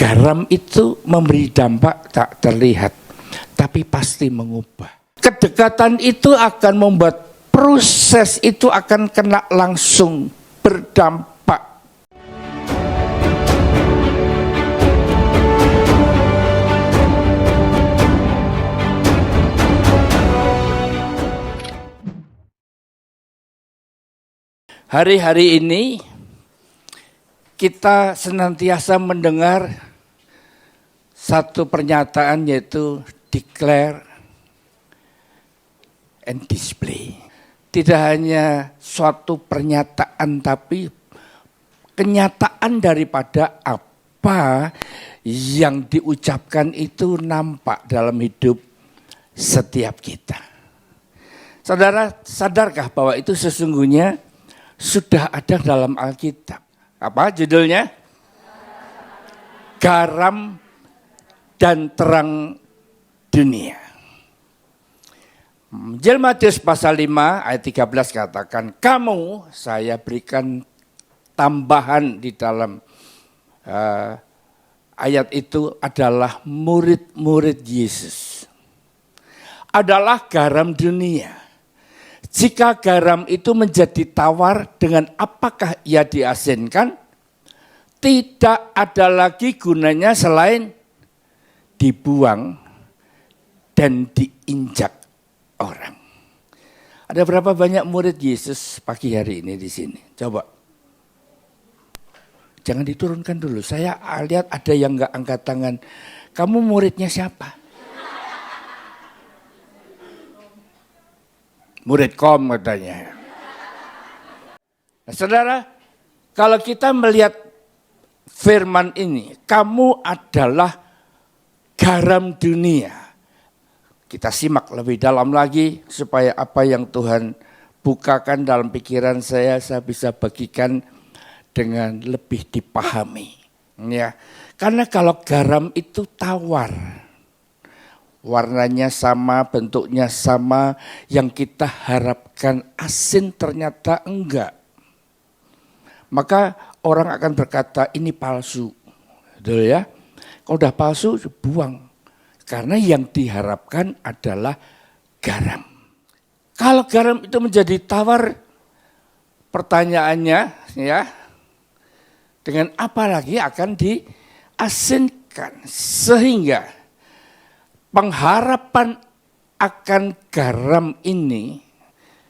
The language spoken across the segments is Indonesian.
garam itu memberi dampak tak terlihat, tapi pasti mengubah. Kedekatan itu akan membuat proses itu akan kena langsung berdampak. Hari-hari ini kita senantiasa mendengar satu pernyataan, yaitu declare and display. Tidak hanya suatu pernyataan, tapi kenyataan daripada apa yang diucapkan itu nampak dalam hidup setiap kita. Saudara, sadarkah bahwa itu sesungguhnya sudah ada dalam Alkitab? Apa judulnya? Garam dan terang dunia. Injil Matius pasal 5 ayat 13 katakan, kamu saya berikan tambahan di dalam ayat itu adalah murid-murid Yesus. Adalah garam dunia. Jika garam itu menjadi tawar, dengan apakah ia diasinkan? Tidak ada lagi gunanya selain dibuang dan diinjak orang. Ada berapa banyak murid Yesus pagi hari ini di sini? Coba. Jangan diturunkan dulu. Saya lihat ada yang enggak angkat tangan. Kamu muridnya siapa? Murid kom katanya. Nah, saudara, kalau kita melihat firman ini, kamu adalah garam dunia. Kita simak lebih dalam lagi supaya apa yang Tuhan bukakan dalam pikiran saya bisa bagikan dengan lebih dipahami. Ya, karena kalau garam itu tawar. Warnanya sama, bentuknya sama, yang kita harapkan asin ternyata enggak. Maka orang akan berkata ini palsu. Betul ya? Kalau udah palsu, buang. Karena yang diharapkan adalah garam. Kalau garam itu menjadi tawar, pertanyaannya ya, dengan apa lagi akan diasinkan? Sehingga pengharapan akan garam ini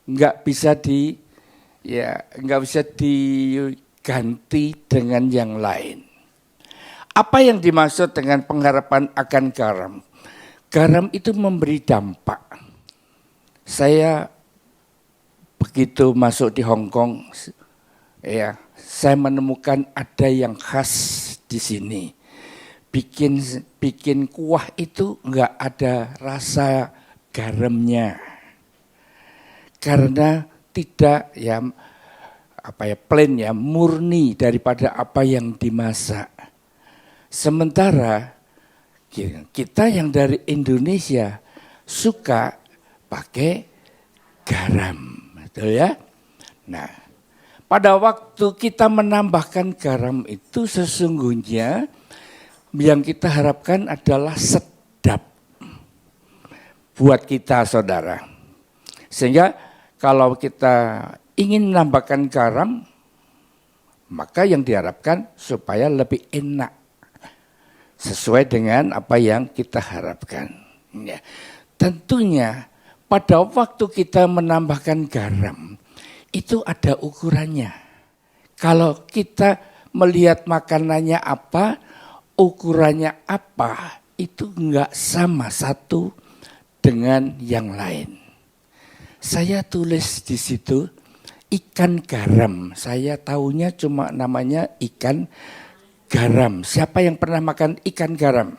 nggak bisa diganti dengan yang lain. Apa yang dimaksud dengan pengharapan akan garam? Garam itu memberi dampak. Saya begitu masuk di Hong Kong, ya, saya menemukan ada yang khas di sini. Bikin kuah itu enggak ada rasa garamnya. Karena tidak plain ya, murni daripada apa yang dimasak. Sementara kita yang dari Indonesia suka pakai garam, betul ya? Nah, pada waktu kita menambahkan garam itu sesungguhnya yang kita harapkan adalah sedap buat kita, saudara. Sehingga kalau kita ingin menambahkan garam, maka yang diharapkan supaya lebih enak. Sesuai dengan apa yang kita harapkan. Ya. Tentunya pada waktu kita menambahkan garam, itu ada ukurannya. Kalau kita melihat makanannya apa, ukurannya apa, itu enggak sama satu dengan yang lain. Saya tulis di situ ikan garam. Saya tahunya cuma namanya ikan garam. Siapa yang pernah makan ikan garam?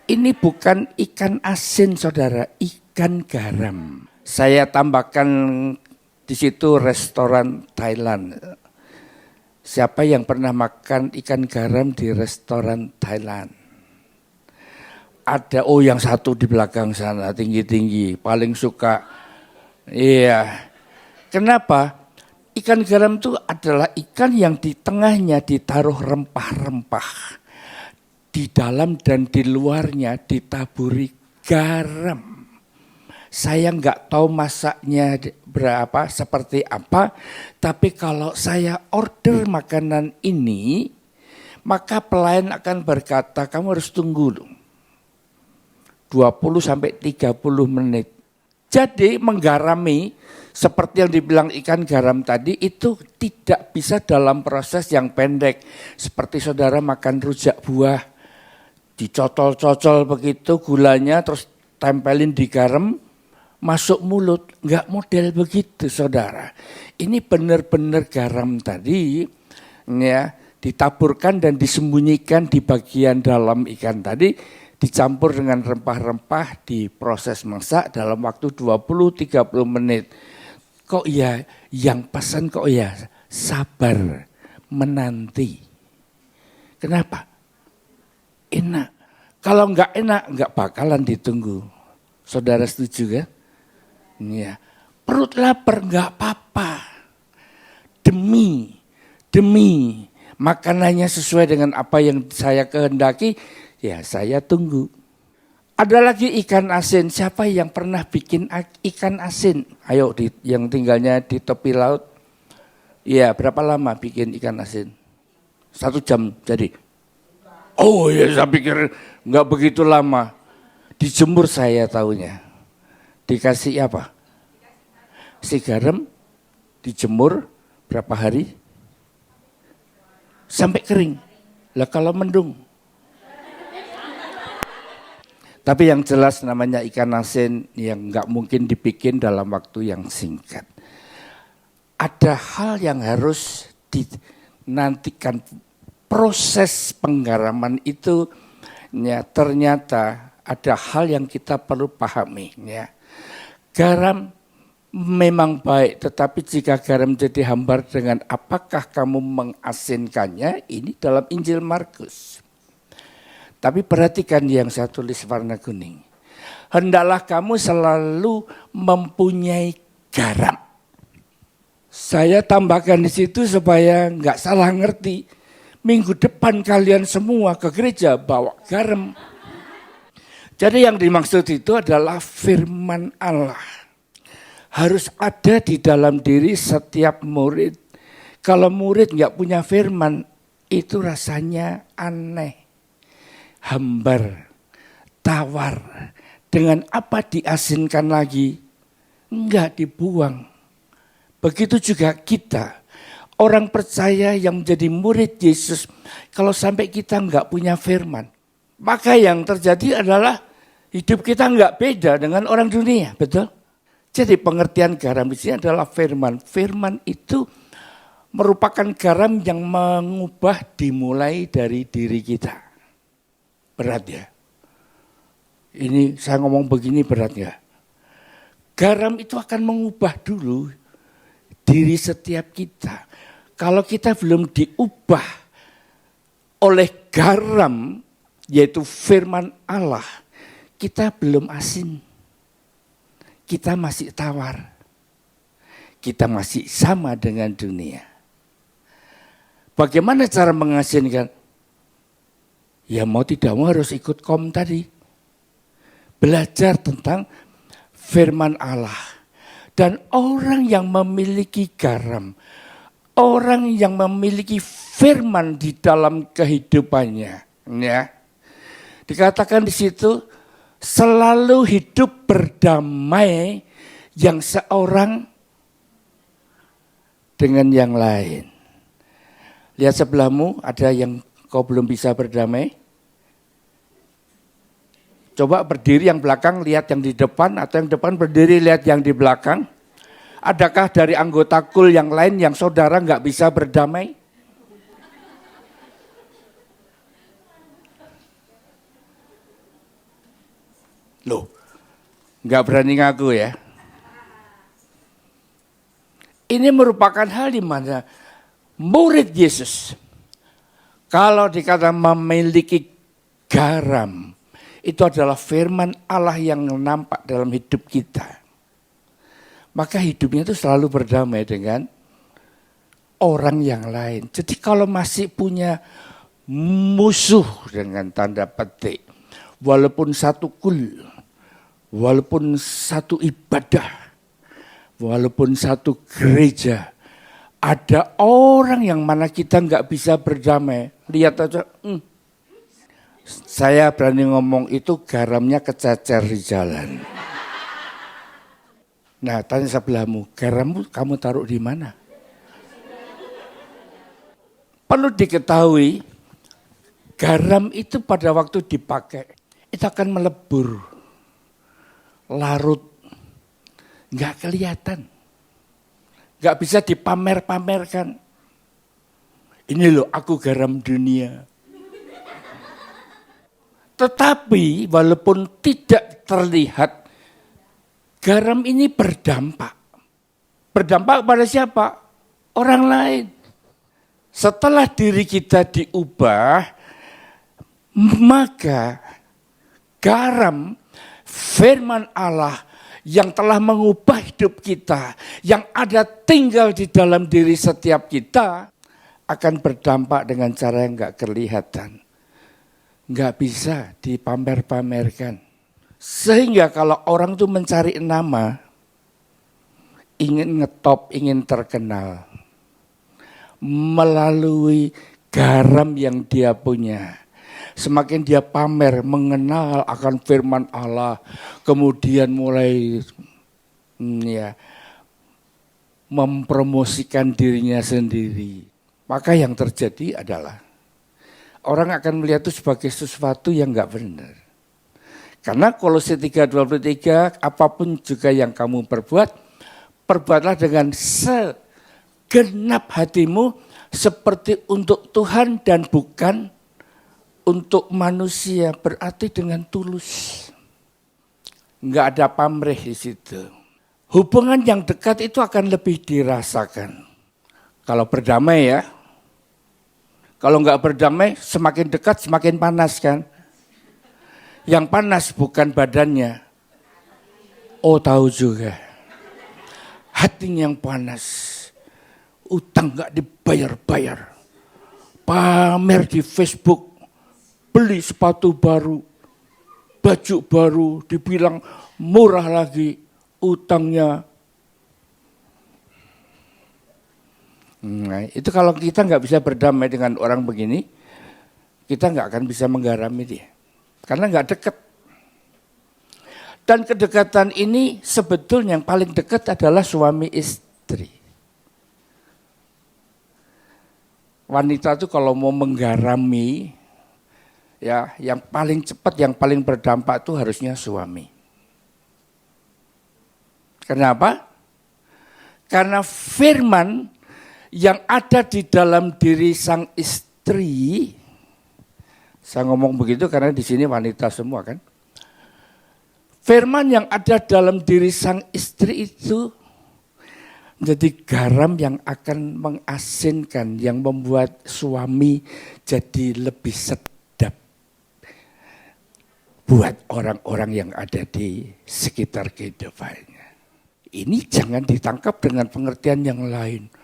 Ini bukan ikan asin, saudara, ikan garam. Saya tambahkan di situ restoran Thailand. Siapa yang pernah makan ikan garam di restoran Thailand? Ada, yang satu di belakang sana, tinggi-tinggi, paling suka. Iya. Kenapa? Ikan garam itu adalah ikan yang di tengahnya ditaruh rempah-rempah. di dalam dan di luarnya ditaburi garam. Saya nggak tahu masaknya berapa, seperti apa, tapi kalau saya order makanan ini, maka pelayan akan berkata, kamu harus tunggu 20 sampai 30 menit. Jadi menggarami, seperti yang dibilang ikan garam tadi, itu tidak bisa dalam proses yang pendek. Seperti saudara makan rujak buah, dicocol-cocol begitu gulanya, terus tempelin di garam, masuk mulut. Enggak model begitu saudara. Ini benar-benar garam tadi ya, ditaburkan dan disembunyikan di bagian dalam ikan tadi, dicampur dengan rempah-rempah, diproses masak dalam waktu 20-30 menit. Kok ya yang pesan kok ya sabar menanti. Kenapa? Enak. Kalau enggak enak enggak bakalan ditunggu. Saudara setuju kan? Ya. Perut lapar enggak apa-apa. Demi makanannya sesuai dengan apa yang saya kehendaki, ya saya tunggu. Ada lagi ikan asin. Siapa yang pernah bikin ikan asin? Ayo yang tinggalnya di tepi laut. Ya, berapa lama bikin ikan asin? 1 jam jadi. Oh ya, saya pikir enggak begitu lama. Dijemur saya tahunya. Dikasih apa? Si garam, dijemur berapa hari? Sampai kering. Lah kalau mendung. Tapi yang jelas namanya ikan asin yang nggak mungkin dibikin dalam waktu yang singkat. Ada hal yang harus dinantikan, proses penggaraman itu ya, ternyata ada hal yang kita perlu pahami. Ya. Garam memang baik, tetapi jika garam jadi hambar dengan apakah kamu mengasinkannya, ini dalam Injil Markus. Tapi perhatikan yang saya tulis warna kuning. Hendaklah kamu selalu mempunyai garam. Saya tambahkan di situ supaya nggak salah ngerti. Minggu depan kalian semua ke gereja bawa garam. Jadi yang dimaksud itu adalah firman Allah. Harus ada di dalam diri setiap murid. Kalau murid nggak punya firman, itu rasanya aneh. Hambar, tawar, dengan apa diasinkan lagi, enggak dibuang. Begitu juga kita, orang percaya yang menjadi murid Yesus, kalau sampai kita enggak punya firman, maka yang terjadi adalah hidup kita enggak beda dengan orang dunia, betul? Jadi pengertian garam di sini adalah firman. Firman itu merupakan garam yang mengubah dimulai dari diri kita. Berat ya. Ini saya ngomong begini berat ya. Garam itu akan mengubah dulu diri setiap kita. Kalau kita belum diubah oleh garam, yaitu firman Allah, kita belum asin. Kita masih tawar. Kita masih sama dengan dunia. Bagaimana cara mengasinkan? Ya mau tidak mau harus ikut kom tadi. Belajar tentang firman Allah. Dan orang yang memiliki garam, orang yang memiliki firman di dalam kehidupannya, ya. Dikatakan di situ selalu hidup berdamai yang seorang dengan yang lain. Lihat sebelahmu, ada yang kau belum bisa berdamai? Coba berdiri yang belakang, lihat yang di depan, atau yang depan berdiri, lihat yang di belakang. Adakah dari anggota kul yang lain yang saudara nggak bisa berdamai? Loh, nggak berani ngaku ya? Ini merupakan hal di mana murid Yesus, kalau dikatakan memiliki garam, itu adalah firman Allah yang nampak dalam hidup kita. Maka hidupnya itu selalu berdamai dengan orang yang lain. Jadi kalau masih punya musuh dengan tanda petik. Walaupun satu kul, walaupun satu ibadah, walaupun satu gereja, ada orang yang mana kita nggak bisa berdamai. Lihat aja, saya berani ngomong itu garamnya kececer di jalan. Nah, tanya sebelahmu, garammu kamu taruh di mana? Perlu diketahui, garam itu pada waktu dipakai, itu akan melebur, larut, nggak kelihatan, nggak bisa dipamer-pamerkan. Ini loh, aku garam dunia. Tetapi walaupun tidak terlihat, garam ini berdampak. Berdampak pada siapa? Orang lain. Setelah diri kita diubah, maka garam firman Allah yang telah mengubah hidup kita, yang ada tinggal di dalam diri setiap kita, akan berdampak dengan cara yang nggak kelihatan. Nggak bisa dipamer-pamerkan. Sehingga kalau orang tuh mencari nama, ingin ngetop, ingin terkenal, melalui garam yang dia punya. Semakin dia pamer, mengenal akan firman Allah, kemudian mulai mempromosikan dirinya sendiri. Maka yang terjadi adalah orang akan melihat itu sebagai sesuatu yang enggak benar. Karena Kolose 3:23, apapun juga yang kamu perbuat, perbuatlah dengan segenap hatimu seperti untuk Tuhan dan bukan untuk manusia, berarti dengan tulus. Enggak ada pamrih di situ. Hubungan yang dekat itu akan lebih dirasakan. Kalau berdamai ya. Kalau enggak berdamai, semakin dekat semakin panas kan. Yang panas bukan badannya. Oh tahu juga. Hatinya yang panas. Utang enggak dibayar-bayar. Pamer di Facebook. Beli sepatu baru. Baju baru. Dibilang murah lagi. Utangnya. Nah, itu kalau kita nggak bisa berdamai dengan orang begini, kita nggak akan bisa menggarami dia. Karena nggak dekat. Dan kedekatan ini sebetulnya yang paling dekat adalah suami istri. Wanita itu kalau mau menggarami, ya yang paling cepat, yang paling berdampak itu harusnya suami. Kenapa? Karena firman yang ada di dalam diri sang istri, saya ngomong begitu karena di sini wanita semua kan. Firman yang ada dalam diri sang istri itu menjadi garam yang akan mengasinkan, yang membuat suami jadi lebih sedap buat orang-orang yang ada di sekitar kehidupannya. Ini jangan ditangkap dengan pengertian yang lain.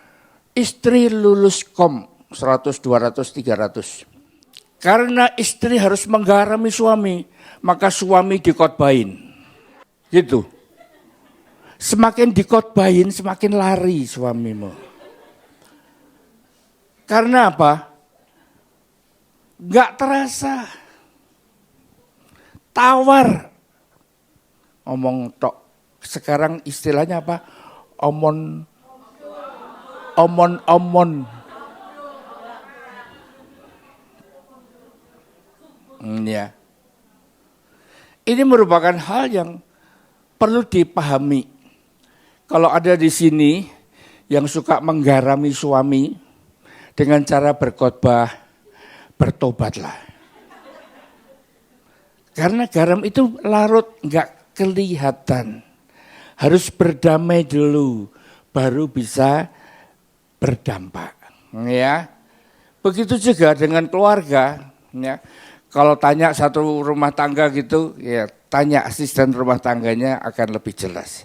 Istri lulus kom 100, 200, 300. Karena istri harus menggarami suami, maka suami dikotbahin. Gitu. Semakin dikotbahin, semakin lari suamimu. Karena apa? Gak terasa. Tawar. Omong tok. Sekarang istilahnya apa? Omon. Ya. Ini merupakan hal yang perlu dipahami. Kalau ada di sini yang suka menggarami suami dengan cara berkhotbah, bertobatlah. Karena garam itu larut, enggak kelihatan. Harus berdamai dulu, baru bisa berdampak, ya. Begitu juga dengan keluarga, ya. Kalau tanya satu rumah tangga gitu, ya tanya asisten rumah tangganya akan lebih jelas.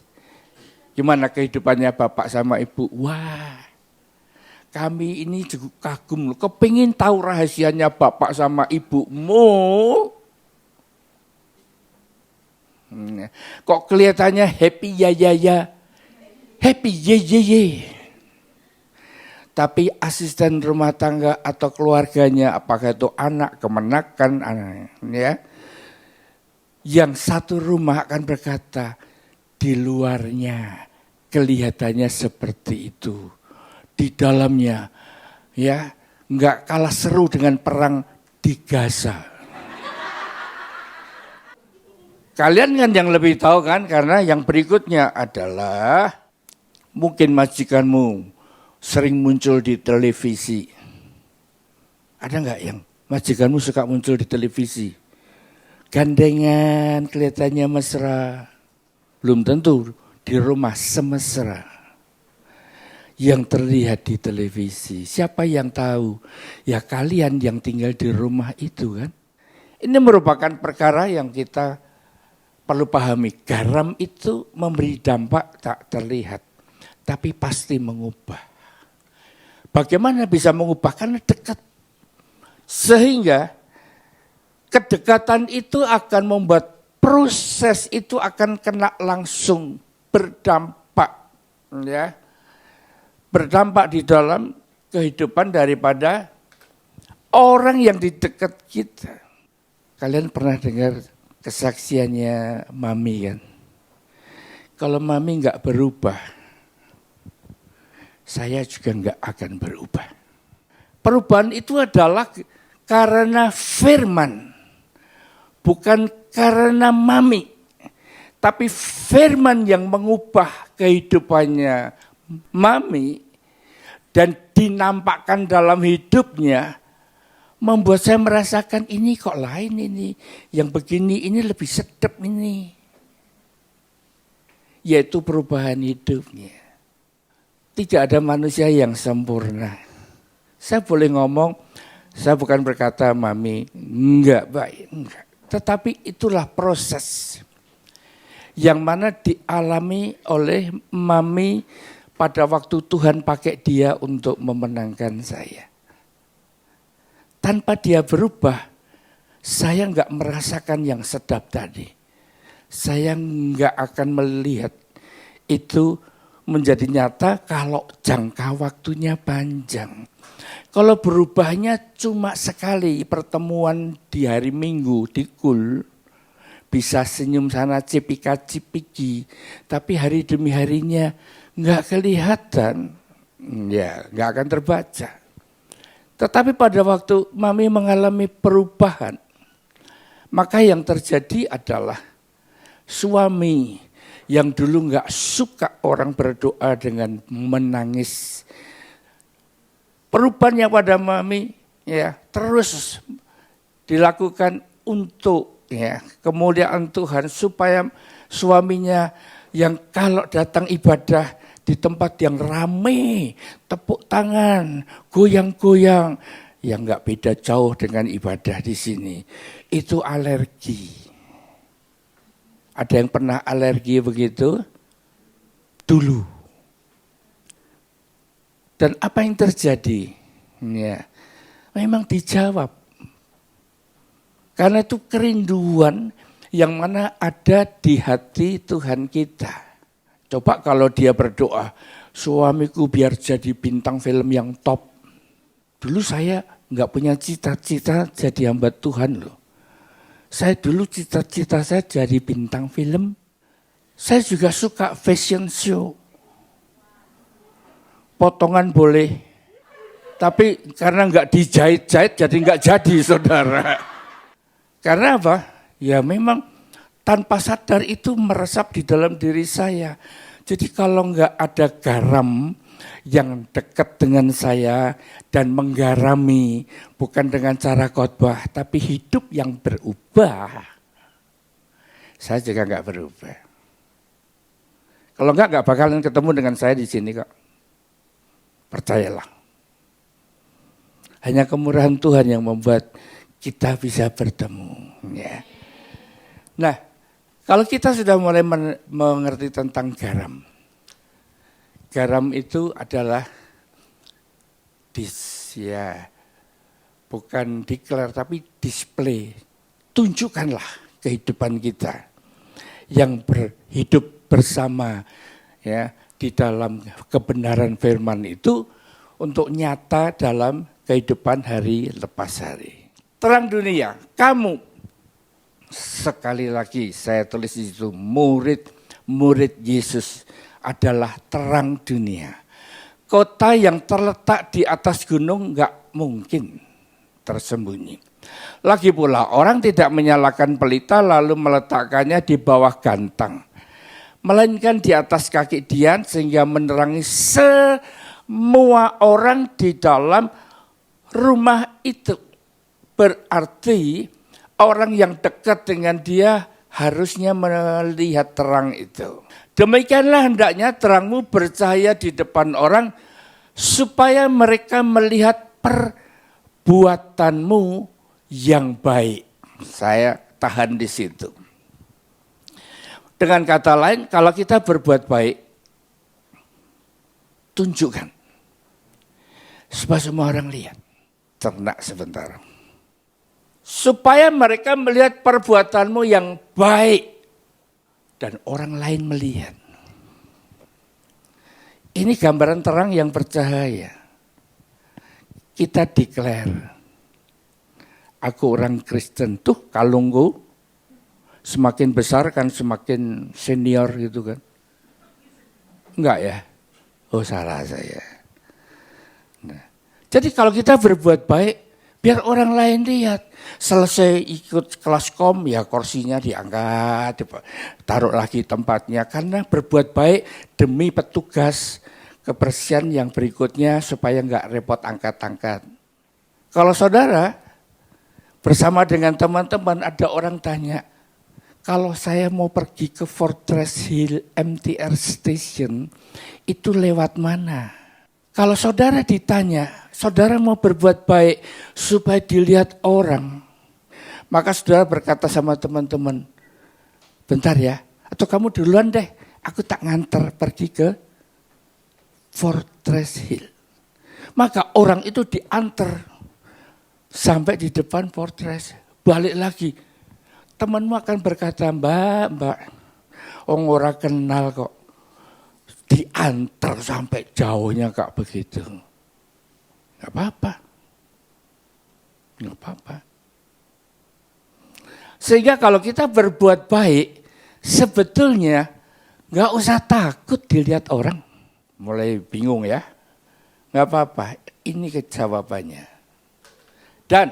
Gimana kehidupannya bapak sama ibu? Wah, kami ini juga kagum loh, kepingin tahu rahasianya bapak sama ibumu. Kok kelihatannya happy ya, happy ye. Tapi asisten rumah tangga atau keluarganya, apakah itu anak, kemenakan, ya, yang satu rumah akan berkata, di luarnya kelihatannya seperti itu, di dalamnya ya nggak kalah seru dengan perang di Gaza. Kalian kan yang lebih tahu kan, karena yang berikutnya adalah mungkin majikanmu sering muncul di televisi. Ada nggak yang majikanmu suka muncul di televisi? Gandengan, kelihatannya mesra. Belum tentu di rumah semesra yang terlihat di televisi. Siapa yang tahu? Ya kalian yang tinggal di rumah itu kan. Ini merupakan perkara yang kita perlu pahami. Garam itu memberi dampak tak terlihat, tapi pasti mengubah. Bagaimana bisa mengubah? Karena dekat. Sehingga kedekatan itu akan membuat proses itu akan kena langsung berdampak, ya, berdampak di dalam kehidupan daripada orang yang di dekat kita. Kalian pernah dengar kesaksiannya Mami kan? Kalau Mami nggak berubah, saya juga nggak akan berubah. Perubahan itu adalah karena firman, bukan karena Mami. Tapi firman yang mengubah kehidupannya Mami dan dinampakkan dalam hidupnya, membuat saya merasakan ini kok lain ini. Yang begini ini lebih sedap ini. Yaitu perubahan hidupnya. Tidak ada manusia yang sempurna. Saya boleh ngomong, saya bukan berkata Mami enggak baik, enggak. Tetapi itulah proses yang mana dialami oleh Mami pada waktu Tuhan pakai dia untuk memenangkan saya. Tanpa dia berubah, saya enggak merasakan yang sedap tadi. Saya enggak akan melihat itu menjadi nyata kalau jangka waktunya panjang. Kalau berubahnya cuma sekali pertemuan di hari Minggu di KUL, bisa senyum sana cipika-cipiki, tapi hari demi harinya nggak kelihatan, ya nggak akan terbaca. Tetapi pada waktu Mami mengalami perubahan, maka yang terjadi adalah suami yang dulu nggak suka orang berdoa dengan menangis, perubahannya pada Mami ya terus dilakukan untuk ya kemuliaan Tuhan, supaya suaminya yang kalau datang ibadah di tempat yang ramai, tepuk tangan, goyang-goyang, yang nggak beda jauh dengan ibadah di sini, itu alergi. Ada yang pernah alergi begitu? Dulu. Dan apa yang terjadi? Ya, memang dijawab. Karena itu kerinduan yang mana ada di hati Tuhan kita. Coba kalau dia berdoa, suamiku biar jadi bintang film yang top. Dulu saya nggak punya cita-cita jadi hamba Tuhan loh. Saya dulu cita-cita saya jadi bintang film. Saya juga suka fashion show. Potongan boleh, tapi karena nggak dijahit-jahit jadi nggak jadi, saudara. Karena apa? Ya memang tanpa sadar itu meresap di dalam diri saya. Jadi kalau nggak ada garam yang dekat dengan saya dan menggarami, bukan dengan cara khotbah, tapi hidup yang berubah, saya juga nggak berubah. Kalau nggak bakalan ketemu dengan saya di sini kok. Percayalah. Hanya kemurahan Tuhan yang membuat kita bisa bertemu. Ya. Nah, kalau kita sudah mulai mengerti tentang garam. Garam itu adalah ya, bukan declare tapi display. Tunjukkanlah kehidupan kita yang berhidup bersama ya di dalam kebenaran firman itu untuk nyata dalam kehidupan hari lepas hari. Terang dunia, kamu sekali lagi saya tulis di situ, murid Yesus adalah terang dunia. Kota yang terletak di atas gunung enggak mungkin tersembunyi. Lagi pula orang tidak menyalakan pelita lalu meletakkannya di bawah gantang, melainkan di atas kaki dian sehingga menerangi semua orang di dalam rumah itu. Berarti orang yang dekat dengan dia harusnya melihat terang itu. Demikianlah hendaknya terangmu bercahaya di depan orang supaya mereka melihat perbuatanmu yang baik. Saya tahan di situ. Dengan kata lain, kalau kita berbuat baik, tunjukkan. Supaya semua orang lihat. Ternak sebentar. Supaya mereka melihat perbuatanmu yang baik. Dan orang lain melihat. Ini gambaran terang yang bercahaya. Kita declare. Aku orang Kristen, tuh kalungku semakin besar kan semakin senior gitu kan. Enggak ya? Oh salah saya. Nah, jadi kalau kita berbuat baik, biar orang lain lihat. Selesai ikut kelas kom, ya kursinya diangkat, taruh lagi tempatnya. Karena berbuat baik demi petugas kebersihan yang berikutnya supaya enggak repot angkat-angkat. Kalau saudara bersama dengan teman-teman ada orang tanya, kalau saya mau pergi ke Fortress Hill MTR Station, itu lewat mana? Kalau saudara ditanya, saudara mau berbuat baik supaya dilihat orang, maka saudara berkata sama teman-teman, bentar ya, atau kamu duluan deh, aku tak nganter pergi ke Fortress Hill. Maka orang itu diantar sampai di depan Fortress, balik lagi. Temanmu akan berkata, mbak, orang kenal kok. Diantar sampai jauhnya kak begitu. Gak apa-apa. Sehingga kalau kita berbuat baik, sebetulnya gak usah takut dilihat orang. Mulai bingung ya. Gak apa-apa, ini jawabannya. Dan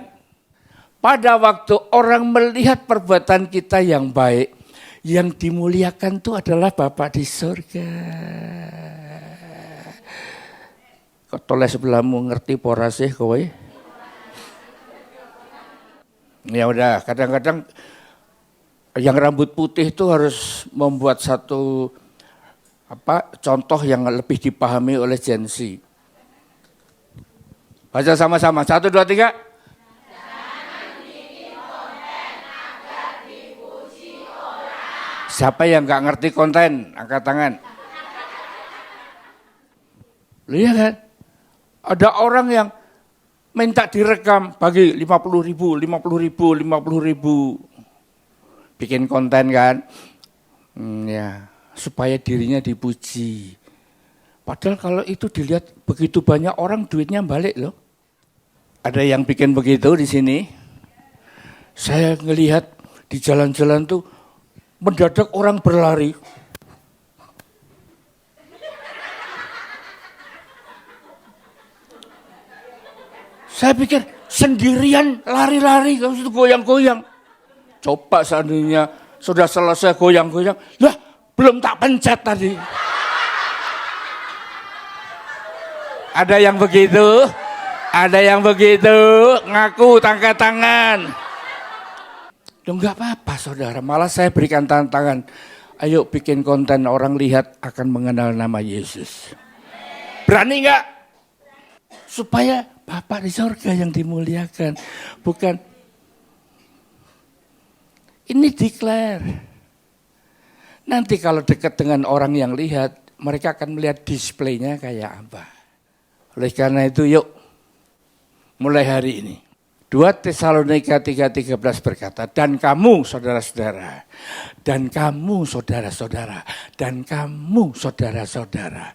pada waktu orang melihat perbuatan kita yang baik, yang dimuliakan itu adalah Bapa di surga. Kok toleh sebelahmu ngerti pora sih kowe? Ya udah, kadang-kadang yang rambut putih itu harus membuat satu contoh yang lebih dipahami oleh Gen Z. Baca sama-sama, 1, 2, 3. Siapa yang gak ngerti konten? Angkat tangan. Lihat kan? Ada orang yang minta direkam bagi 50.000, 50.000, 50.000. Bikin konten kan? Ya, supaya dirinya dipuji. Padahal kalau itu dilihat begitu banyak orang, duitnya balik loh. Ada yang bikin begitu di sini. Saya ngelihat di jalan-jalan tuh mendadak orang berlari. Saya pikir sendirian lari-lari, goyang-goyang. Coba seandainya sudah selesai goyang-goyang, lah belum tak pencet tadi. Ada yang begitu? Ada yang begitu? Ngaku angkat tangan. Loh enggak apa-apa saudara, malah saya berikan tantangan. Ayo bikin konten orang lihat akan mengenal nama Yesus. Berani enggak? Supaya Bapa di surga yang dimuliakan. Bukan. Ini declare. Nanti kalau dekat dengan orang yang lihat, mereka akan melihat displaynya kayak apa. Oleh karena itu yuk mulai hari ini. 2 Tesalonika 3:13 berkata, dan kamu saudara-saudara, dan kamu saudara-saudara, dan kamu saudara-saudara.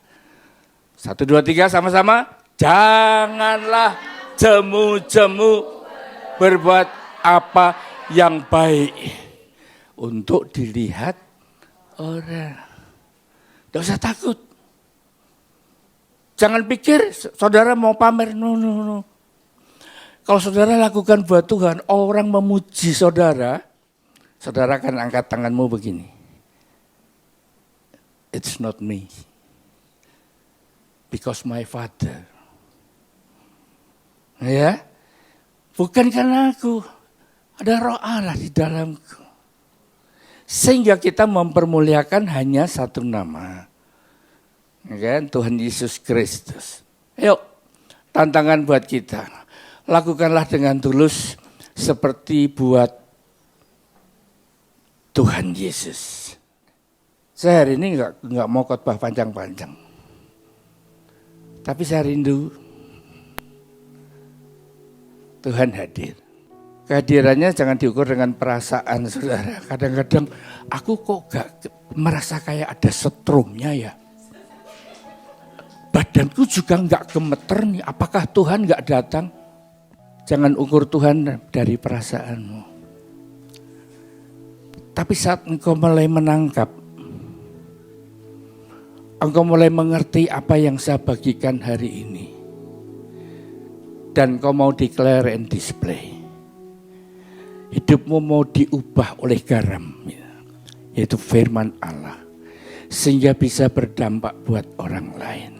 1, 2, 3 sama-sama. Janganlah jemu-jemu berbuat apa yang baik untuk dilihat orang. Tidak usah takut. Jangan pikir saudara mau pamer. No. Kalau saudara lakukan buat Tuhan, orang memuji saudara, saudara akan angkat tanganmu begini. It's not me. Because my Father. Ya, bukan karena aku. Ada Roh Allah di dalamku. Sehingga kita mempermuliakan hanya satu nama. Kan? Tuhan Yesus Kristus. Yuk, tantangan buat kita. Lakukanlah dengan tulus seperti buat Tuhan Yesus. Saya hari ini enggak mau khotbah panjang-panjang. Tapi saya rindu Tuhan hadir. Kehadirannya jangan diukur dengan perasaan saudara. Kadang-kadang aku kok gak merasa kayak ada setrumnya ya. Badanku juga gak gemeter nih. Apakah Tuhan gak datang? Jangan ukur Tuhan dari perasaanmu. Tapi saat engkau mulai menangkap, engkau mulai mengerti apa yang saya bagikan hari ini. Dan kau mau declare and display. Hidupmu mau diubah oleh garam, yaitu firman Allah. Sehingga bisa berdampak buat orang lain.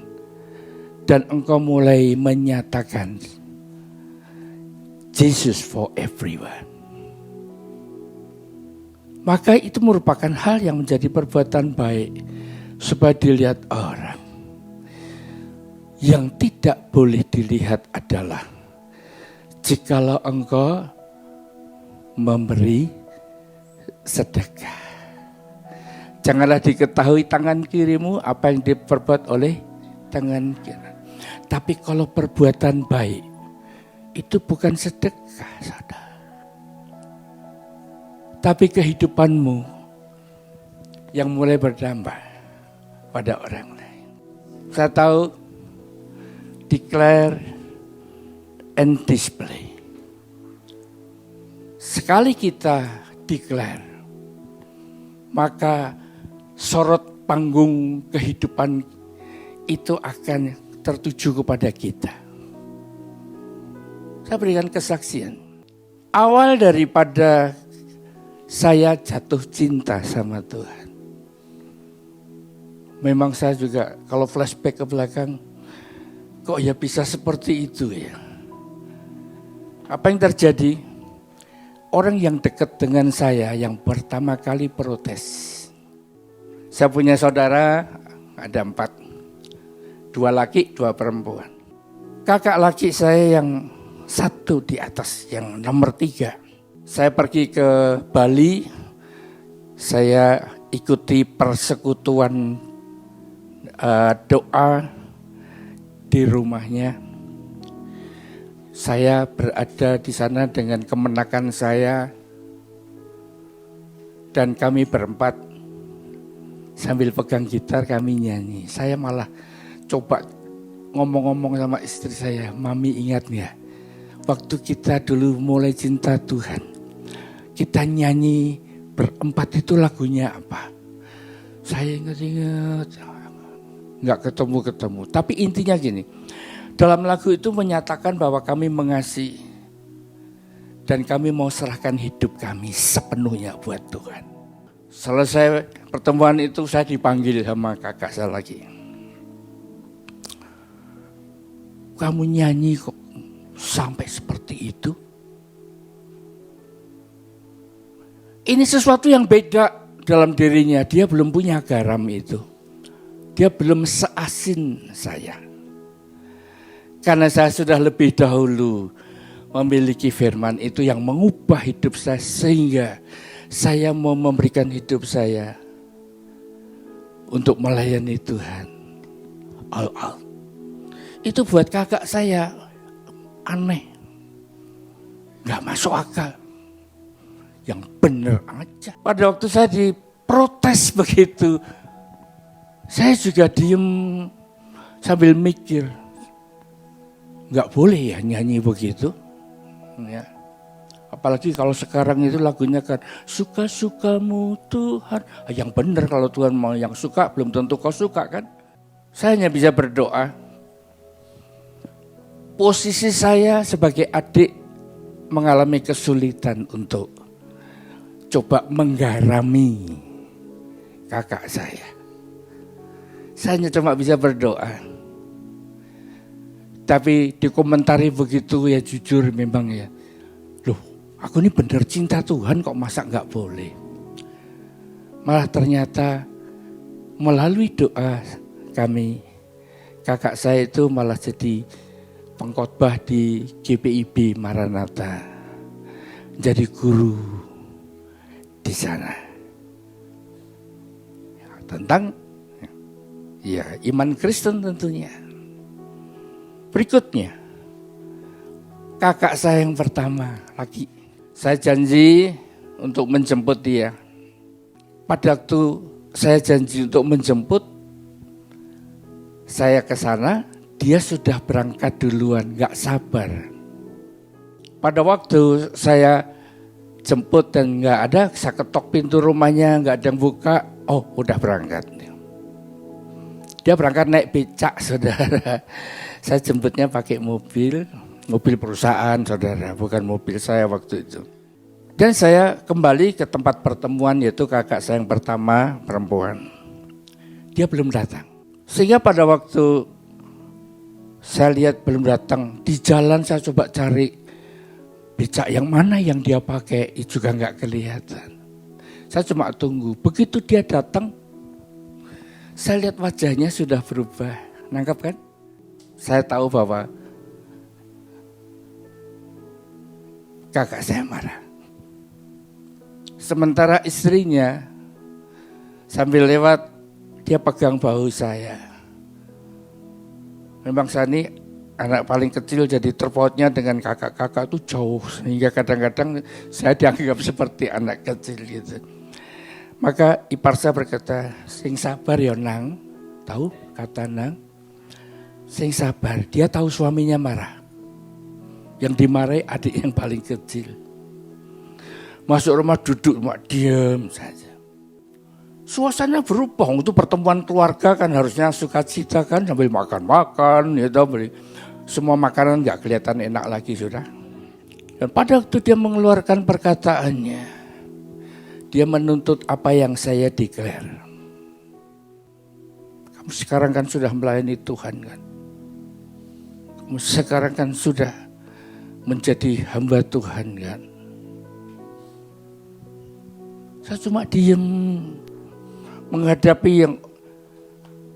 Dan engkau mulai menyatakan, Jesus for everyone. Maka itu merupakan hal yang menjadi perbuatan baik supaya dilihat orang. Yang tidak boleh dilihat adalah jikalau engkau memberi sedekah. Janganlah diketahui tangan kirimu apa yang diperbuat oleh tangan kiri. Tapi kalau perbuatan baik itu bukan sedekah, saudara. Tapi kehidupanmu yang mulai berdampak pada orang lain. Saya tahu declare and display. Sekali kita declare, maka sorot panggung kehidupan itu akan tertuju kepada kita. Saya berikan kesaksian. Awal daripada saya jatuh cinta sama Tuhan. Memang saya juga kalau flashback ke belakang, kok ya bisa seperti itu ya. Apa yang terjadi? Orang yang dekat dengan saya yang pertama kali protes. Saya punya saudara, ada 4. 2 laki, 2 perempuan. Kakak laki saya yang 1 di atas, yang nomor 3. Saya pergi ke Bali, saya ikuti persekutuan doa di rumahnya. Saya berada di sana dengan kemenakan saya dan kami berempat sambil pegang gitar kami nyanyi. Saya malah coba ngomong-ngomong sama istri saya, Mami ingat ya, waktu kita dulu mulai cinta Tuhan, kita nyanyi berempat itu lagunya apa? Saya ingat-ingat, nggak ketemu. Tapi intinya gini, dalam lagu itu menyatakan bahwa kami mengasihi dan kami mau serahkan hidup kami sepenuhnya buat Tuhan. Selesai pertemuan itu saya dipanggil sama kakak saya lagi. Kamu nyanyi kok sampai seperti itu? Ini sesuatu yang beda dalam dirinya. Dia belum punya garam itu. Dia belum seasin saya. Karena saya sudah lebih dahulu memiliki firman itu yang mengubah hidup saya. Sehingga saya mau memberikan hidup saya untuk melayani Tuhan. All. Itu buat kakak saya aneh. Nggak masuk akal. Yang benar aja. Pada waktu saya diprotes begitu, saya juga diem sambil mikir. Nggak boleh ya nyanyi begitu. Ya. Apalagi kalau sekarang itu lagunya kan suka-sukamu Tuhan. Yang benar kalau Tuhan mau yang suka, belum tentu kau suka kan. Saya hanya bisa berdoa. Posisi saya sebagai adik mengalami kesulitan untuk coba menggarami kakak saya. Saya hanya cuma bisa berdoa. Tapi dikomentari begitu ya jujur memang ya. Loh, aku ini benar cinta Tuhan kok masa nggak boleh. Malah ternyata melalui doa kami, kakak saya itu malah jadi pengkhotbah di GPIB Maranatha. Jadi guru di sana. Tentang ya iman Kristen tentunya. Berikutnya, kakak saya yang pertama lagi. Saya janji untuk menjemput dia. Pada waktu saya janji untuk menjemput, saya ke sana, dia sudah berangkat duluan, gak sabar. Pada waktu saya jemput dan gak ada, saya ketok pintu rumahnya, gak ada yang buka, oh udah berangkat. Dia berangkat naik becak, saudara. Saya jemputnya pakai mobil perusahaan, saudara, bukan mobil saya waktu itu. Dan saya kembali ke tempat pertemuan, yaitu kakak saya yang pertama, perempuan. Dia belum datang. Sehingga pada waktu saya lihat belum datang, di jalan saya coba cari becak yang mana yang dia pakai, juga nggak kelihatan. Saya cuma tunggu, begitu dia datang, saya lihat wajahnya sudah berubah. Nangkap kan? Saya tahu bahwa kakak saya marah. Sementara istrinya sambil lewat, dia pegang bahu saya. Memang saya ini anak paling kecil, jadi terpautnya dengan kakak-kakak itu jauh. Sehingga kadang-kadang saya dianggap seperti anak kecil gitu. Maka ipar saya berkata, sing sabar ya nang. Tahu kata nang? Sing sabar, dia tahu suaminya marah. Yang dimarahi adik yang paling kecil. Masuk rumah duduk, diam saja. Suasana berubah, itu pertemuan keluarga kan harusnya sukacita kan, sambil makan-makan, ya beli semua makanan nggak kelihatan enak lagi sudah. Dan pada waktu dia mengeluarkan perkataannya, dia menuntut apa yang saya declare. Kamu sekarang kan sudah melayani Tuhan kan. Kamu sekarang kan sudah menjadi hamba Tuhan kan. Saya cuma diem menghadapi yang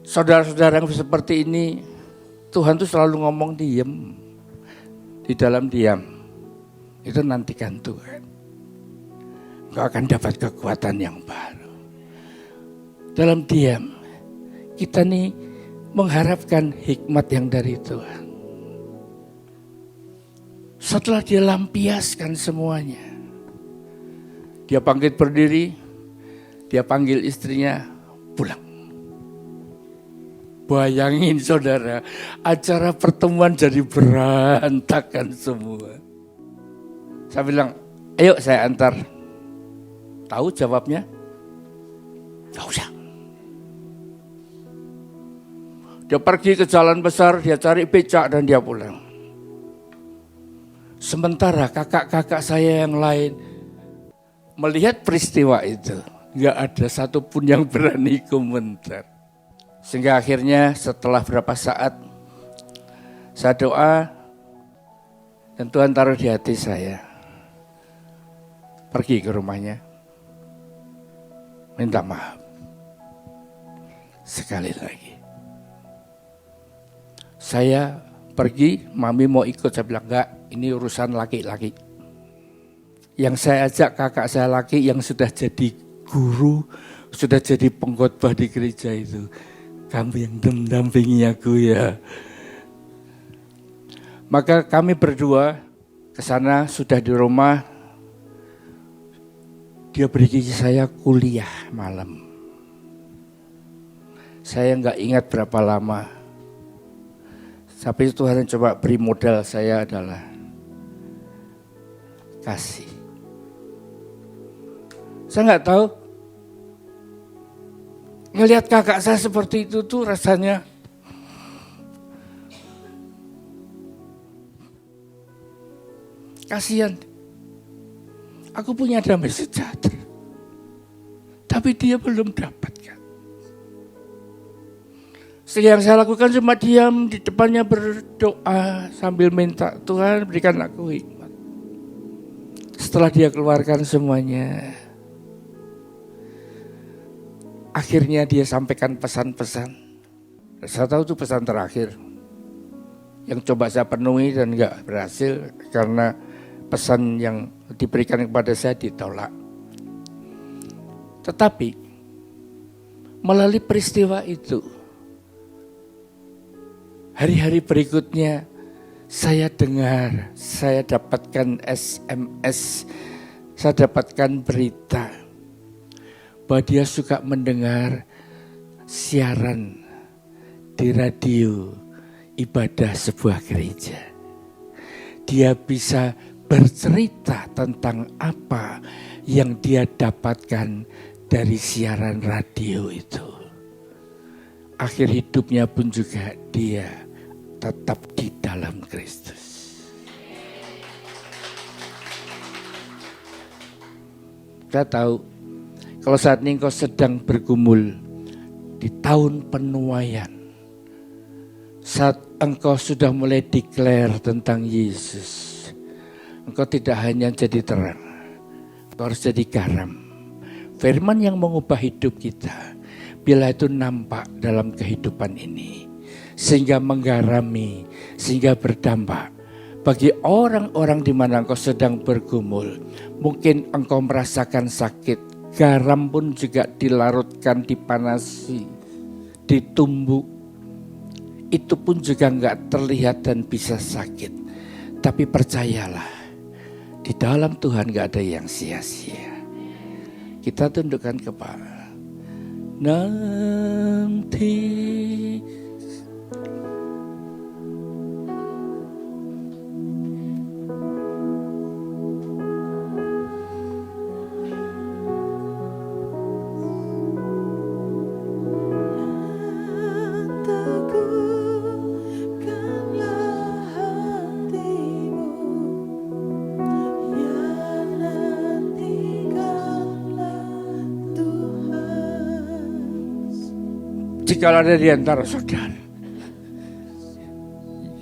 saudara-saudara yang seperti ini. Tuhan tuh selalu ngomong diem. Di dalam diam itu nantikan Tuhan. Engkau akan dapat kekuatan yang baru. Dalam diam kita nih mengharapkan hikmat yang dari Tuhan. Setelah dia lampiaskan semuanya, dia bangkit berdiri, dia panggil istrinya pulang. Bayangin saudara, acara pertemuan jadi berantakan semua. Saya bilang, ayo saya antar. Tahu jawabnya? Gak usah. Dia pergi ke jalan besar, dia cari becak dan dia pulang. Sementara kakak-kakak saya yang lain melihat peristiwa itu, gak ada satupun yang berani komentar. Sehingga akhirnya setelah berapa saat saya doa dan Tuhan taruh di hati saya. Pergi ke rumahnya, minta maaf. Sekali lagi. Saya pergi, mami mau ikut, saya bilang enggak, ini urusan laki-laki. Yang saya ajak kakak saya laki yang sudah jadi guru, sudah jadi pengkhotbah di gereja itu. Kamu yang mendampingi aku ya. Maka kami berdua ke sana, sudah di rumah, dia beri saya kuliah malam. Saya nggak ingat berapa lama. Tapi Tuhan coba beri modal saya adalah kasih. Saya nggak tahu, ngelihat kakak saya seperti itu tuh rasanya kasihan. Aku punya damai sejahtera, tapi dia belum dapatkan. Yang saya lakukan cuma diam di depannya berdoa sambil minta, Tuhan berikan aku hikmat. Setelah dia keluarkan semuanya, akhirnya dia sampaikan pesan-pesan. Saya tahu itu pesan terakhir yang coba saya penuhi dan enggak berhasil karena pesan yang diberikan kepada saya ditolak. Tetapi melalui peristiwa itu, hari-hari berikutnya saya dengar, saya dapatkan SMS, saya dapatkan berita bahwa dia suka mendengar siaran di radio ibadah sebuah gereja. Dia bisa bercerita tentang apa yang dia dapatkan dari siaran radio itu. Akhir hidupnya pun juga dia tetap di dalam Kristus. Saya tahu kalau saat ini engkau sedang bergumul di tahun penuaian, saat engkau sudah mulai declare tentang Yesus, engkau tidak hanya jadi terang, engkau harus jadi garam. Firman yang mengubah hidup kita, bila itu nampak dalam kehidupan ini, sehingga menggarami, sehingga berdampak bagi orang-orang di mana engkau sedang bergumul. Mungkin engkau merasakan sakit, garam pun juga dilarutkan, dipanasi, ditumbuk. Itu pun juga enggak terlihat dan bisa sakit. Tapi percayalah, di dalam Tuhan enggak ada yang sia-sia. Kita tundukkan kepala. Nanti jika ada di antara saudara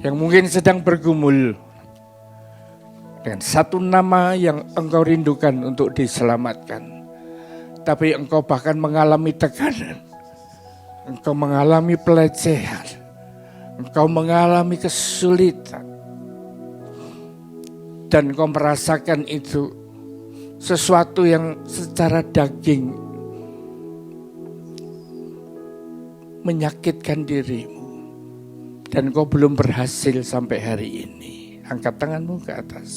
yang mungkin sedang bergumul dengan satu nama yang engkau rindukan untuk diselamatkan, tapi engkau bahkan mengalami tekanan, engkau mengalami pelecehan, engkau mengalami kesulitan, dan engkau merasakan itu sesuatu yang secara daging menyakitkan dirimu, dan kau belum berhasil sampai hari ini. Angkat tanganmu ke atas.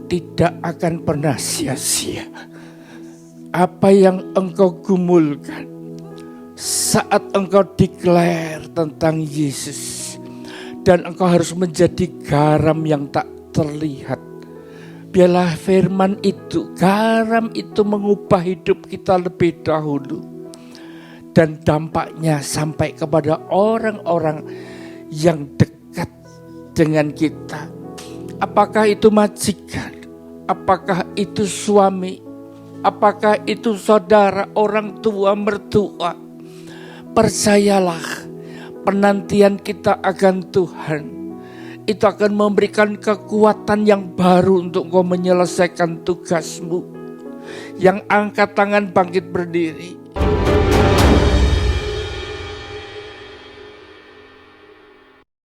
Tidak akan pernah sia-sia apa yang engkau gumulkan saat engkau declare tentang Yesus, dan engkau harus menjadi garam yang tak terlihat. Biarlah firman itu, garam itu mengubah hidup kita lebih dahulu. Dan dampaknya sampai kepada orang-orang yang dekat dengan kita. Apakah itu majikan? Apakah itu suami? Apakah itu saudara, orang tua, mertua? Percayalah, penantian kita akan Tuhan itu akan memberikan kekuatan yang baru untuk kau menyelesaikan tugasmu. Yang angkat tangan bangkit berdiri.